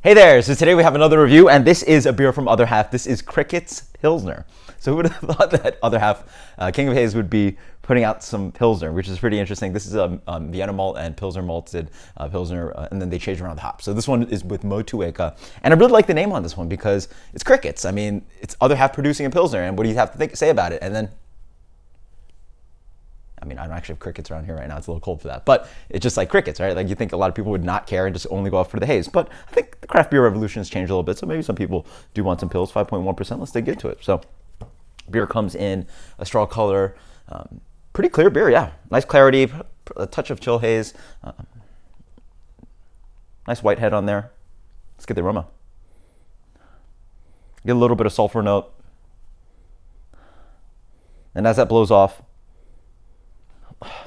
Hey there, so today we have another review, and this is a beer from Other Half. This is Cricket's Pilsner. So who would have thought that Other Half, King of Haze, would be putting out some Pilsner, which is pretty interesting. This is a Vienna malt and Pilsner malted Pilsner, and then they change around the hops. So this one is with Motueka, and I really like the name on this one because it's Crickets. I mean, it's Other Half producing a Pilsner, and what do you have to say about it? And then I don't actually have crickets around here right now. It's a little cold for that. But it's just like crickets, right? Like you think a lot of people would not care and just only go off for the haze. But I think the craft beer revolution has changed a little bit. So maybe some people do want some pills, 5.1%. Let's dig into it. So beer comes in a straw color. Pretty clear beer, yeah. Nice clarity, a touch of chill haze. Nice white head on there. Let's get the aroma. Get a little bit of sulfur note. And as that blows off,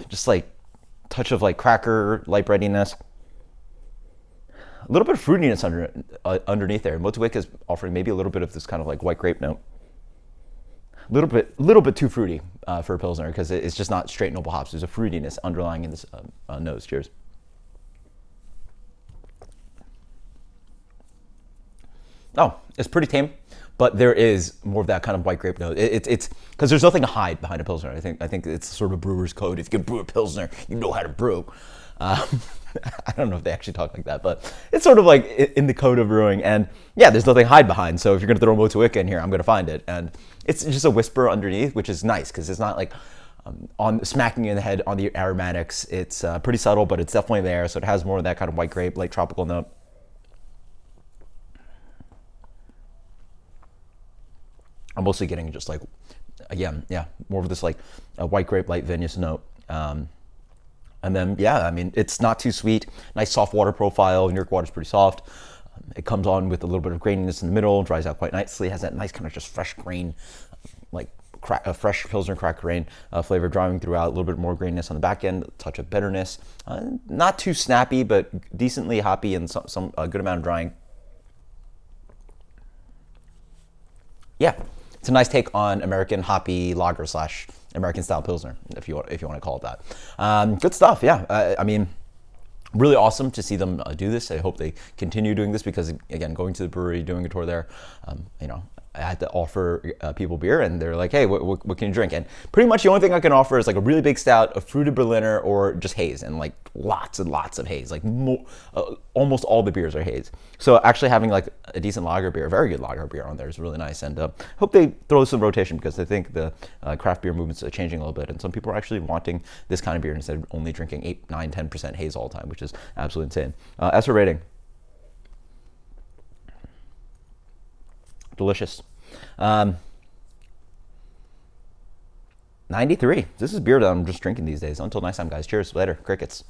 just like touch of like cracker, light breadiness, a little bit of fruitiness underneath there. Motueka is offering maybe a little bit of this kind of like white grape note. A little bit too fruity for a Pilsner because it's just not straight noble hops. There's a fruitiness underlying in this nose. Cheers. Oh, it's pretty tame, but there is more of that kind of white grape note. It's because there's nothing to hide behind a Pilsner. I think it's sort of brewer's code. If you can brew a Pilsner, you know how to brew. I don't know if they actually talk like that, but it's sort of like in the code of brewing. And yeah, there's nothing to hide behind. So if you're going to throw Motueka in here, I'm going to find it. And it's just a whisper underneath, which is nice because it's not like on smacking you in the head on the aromatics. It's pretty subtle, but it's definitely there. So it has more of that kind of white grape, like tropical note. I'm mostly getting just like, again, yeah, more of this like a white grape, light vinous note. And then, yeah, I mean, it's not too sweet. Nice soft water profile. New York water is pretty soft. It comes on with a little bit of graininess in the middle, dries out quite nicely. Has that nice kind of just fresh grain, like a fresh Pilsner cracked grain flavor driving throughout. A little bit more graininess on the back end, a touch of bitterness. Not too snappy, but decently hoppy and some good amount of drying. Yeah. It's a nice take on American hoppy lager / American style Pilsner, if you want to call it that. Good stuff, yeah. I mean, really awesome to see them do this. I hope they continue doing this because, again, going to the brewery, doing a tour there, I had to offer people beer, and they're like, hey, what can you drink? And pretty much the only thing I can offer is like a really big stout, a fruited Berliner, or just haze, and like lots and lots of haze. Like almost all the beers are haze. So actually having like a decent lager beer, a very good lager beer on there is really nice. And hope they throw some rotation because I think the craft beer movement's changing a little bit, and some people are actually wanting this kind of beer instead of only drinking 8, 9, 10% haze all the time, which is absolutely insane. As for rating, delicious. 93. This is beer that I'm just drinking these days. Until next time, guys. Cheers. Later. Crickets.